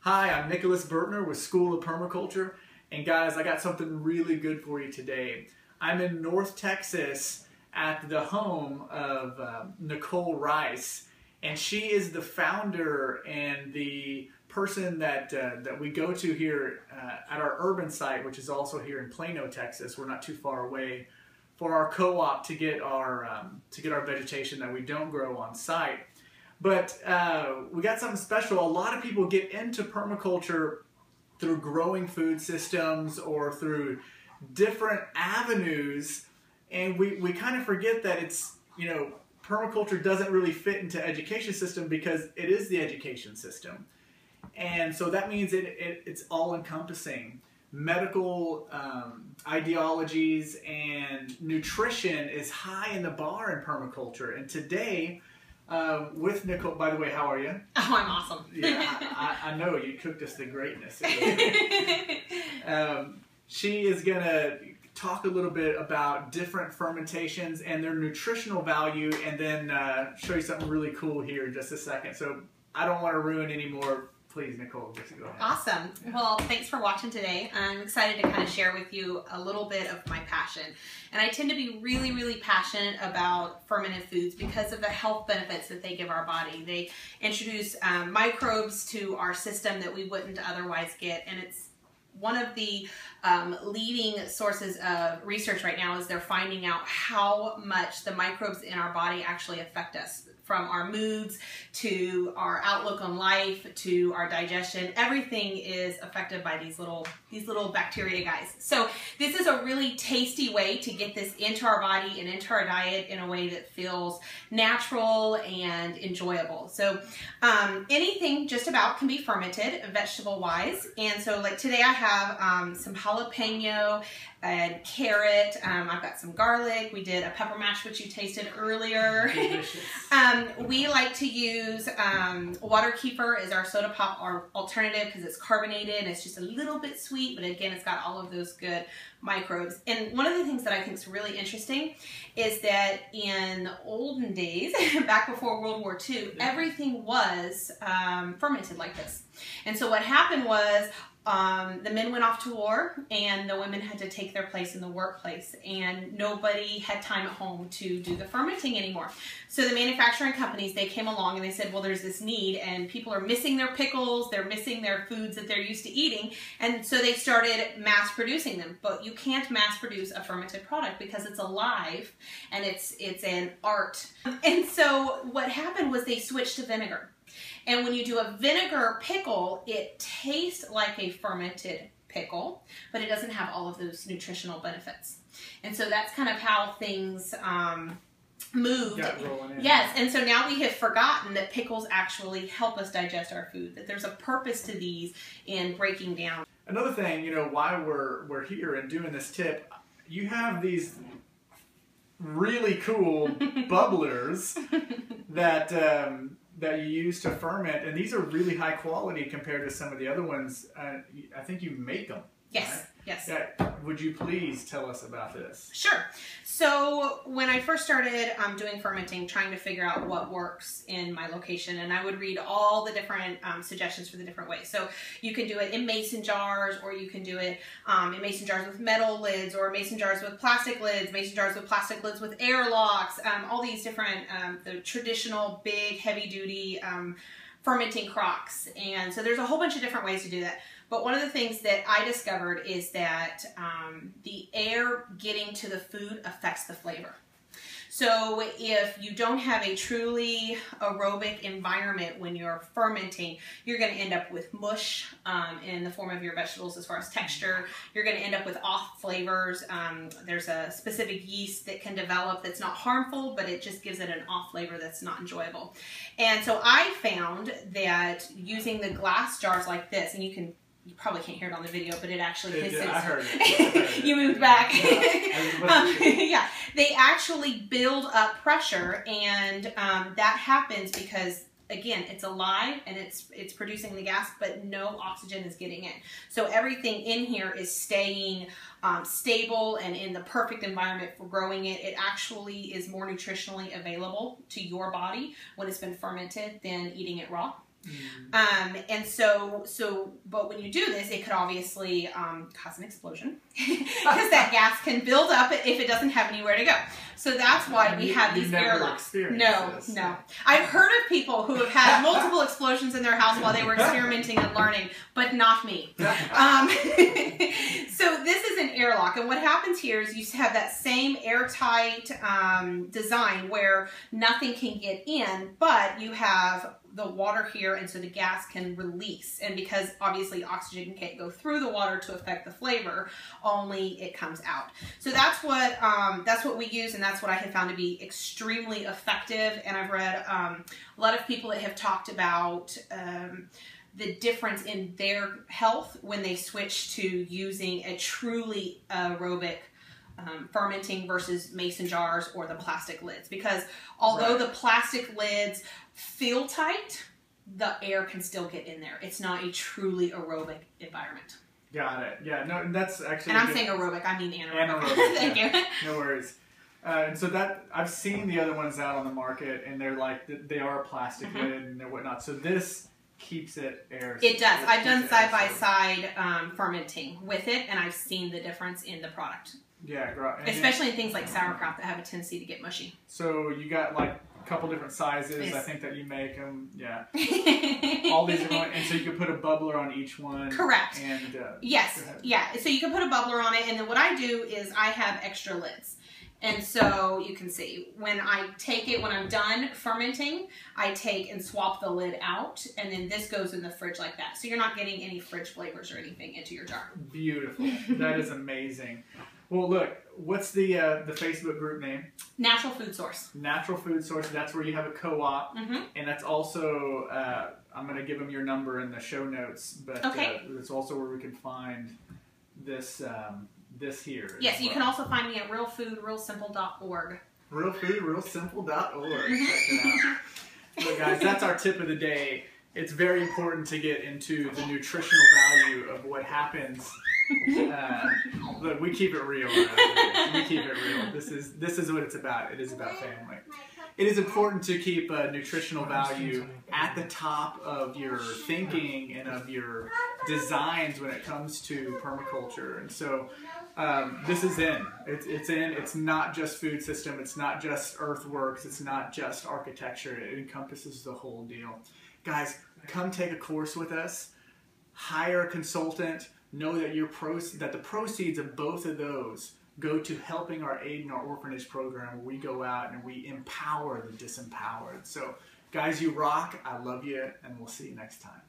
Hi, I'm Nicholas Burtner with School of Permaculture, and guys, I got something really good for you today. I'm in North Texas at the home of Nicole Rice, and she is the founder and the person that we go to here at our urban site, which is also here in Plano, Texas. We're not too far away, for our co-op to get our vegetation that we don't grow on site. But we got something special. A lot of people get into permaculture through growing food systems or through different avenues, and we kind of forget that it's, you know, permaculture doesn't really fit into education system because it is the education system. And so that means it's all-encompassing. Medical ideologies and nutrition is high in the bar in permaculture. And today, with Nicole, by the way, how are you? Oh, I'm awesome. Yeah, I know you cooked us the greatness. She is going to talk a little bit about different fermentations and their nutritional value, and then show you something really cool here in just a second. So I don't want to ruin any more. Please, Nicole, just go ahead. Awesome. Well, thanks for watching today. I'm excited to kind of share with you a little bit of my passion. And I tend to be really, really passionate about fermented foods because of the health benefits that they give our body. They introduce microbes to our system that we wouldn't otherwise get. And it's one of the leading sources of research right now is they're finding out how much the microbes in our body actually affect us, from our moods to our outlook on life to our digestion. Everything is affected by these little bacteria guys. So this is a really tasty way to get this into our body and into our diet in a way that feels natural and enjoyable. So anything just about can be fermented vegetable wise. And so like today I have some jalapeno and carrot. I've got some garlic. We did a pepper mash, which you tasted earlier. We like to use water kefir as our soda pop alternative because it's carbonated and it's just a little bit sweet, but again, it's got all of those good microbes. And one of the things that I think is really interesting is that in the olden days, back before World War II, everything was fermented like this. And so what happened was the men went off to war and the women had to take their place in the workplace, and nobody had time at home to do the fermenting anymore. So the manufacturing companies, they came along and they said, well, there's this need and people are missing their pickles, they're missing their foods that they're used to eating, and so they started mass producing them. But you can't mass produce a fermented product because it's alive and it's an art. And so what happened was they switched to vinegar. And when you do a vinegar pickle, it tastes like a fermented pickle, but it doesn't have all of those nutritional benefits. And so that's kind of how things moved. Yes, and so now we have forgotten that pickles actually help us digest our food, that there's a purpose to these in breaking down. Another thing, you know, why we're here and doing this tip, you have these really cool bubblers that that you use to ferment, and these are really high quality compared to some of the other ones. I think you make them. Yes, right? yes. Yeah. Would you please tell us about this? Sure. So when I first started doing fermenting, trying to figure out what works in my location, and I would read all the different suggestions for the different ways. So you can do it in mason jars, or you can do it in mason jars with metal lids, or mason jars with plastic lids, mason jars with plastic lids with air locks, all these different, the traditional big heavy duty fermenting crocks. And so there's a whole bunch of different ways to do that. But one of the things that I discovered is that the air getting to the food affects the flavor. So if you don't have a truly aerobic environment when you're fermenting, you're going to end up with mush in the form of your vegetables as far as texture. You're going to end up with off flavors. There's a specific yeast that can develop that's not harmful, but it just gives it an off flavor that's not enjoyable. And so I found that using the glass jars like this, and you probably can't hear it on the video, but it actually hits it. I heard it. You moved back. Yeah, they actually build up pressure, and that happens because, again, it's alive and it's producing the gas, but no oxygen is getting in. So everything in here is staying stable and in the perfect environment for growing it. It actually is more nutritionally available to your body when it's been fermented than eating it raw. But when you do this, it could obviously cause an explosion because that gas can build up if it doesn't have anywhere to go. So that's why we have these airlocks. No. I've heard of people who have had multiple explosions in their house while they were experimenting and learning, but not me. So this is an airlock, and what happens here is you have that same airtight design where nothing can get in, but you have the water here, and so the gas can release. And because obviously oxygen can't go through the water to affect the flavor, only it comes out. So that's what we use, and that's what I have found to be extremely effective. And I've read a lot of people that have talked about the difference in their health when they switch to using a truly aerobic fermenting versus mason jars or the plastic lids. Because although the plastic lids feel tight, the air can still get in there. It's not a truly aerobic environment. Got it. Yeah, no, that's actually... And I'm saying aerobic, I mean anaerobic. Thank you. No worries. And so that, I've seen the other ones out on the market, and they're like, they are a plastic lid and whatnot. So this keeps it air. It does. I've done side-by-side fermenting with it, and I've seen the difference in the product. Yeah, especially in things like sauerkraut that have a tendency to get mushy. So you got like a couple different sizes. Yes. I think that you make them. Yeah. All these different, and so you can put a bubbler on each one. Correct. And yes, yeah. So you can put a bubbler on it, and then what I do is I have extra lids. And so you can see when I take it, when I'm done fermenting, I take and swap the lid out, and then this goes in the fridge like that. So you're not getting any fridge flavors or anything into your jar. Beautiful. That is amazing. Well, look, what's the Facebook group name? Natural Food Source. Natural Food Source. That's where you have a co-op, and that's also I'm going to give them your number in the show notes, but it's also where we can find this this here. Yes, you can also find me at realfoodrealsimple.org. Realfoodrealsimple.org. Check it out. Look, guys, that's our tip of the day. It's very important to get into the nutritional value of what happens. Look, we keep it real. We keep it real. This is what it's about. It is about family. It is important to keep nutritional value at the top of your thinking and of your designs when it comes to permaculture. And so this is in. It's in. It's not just food system. It's not just earthworks. It's not just architecture. It encompasses the whole deal. Guys, come take a course with us. Hire a consultant. Know that that the proceeds of both of those go to helping our aid and our orphanage program, where we go out and we empower the disempowered. So, guys, you rock. I love you, and we'll see you next time.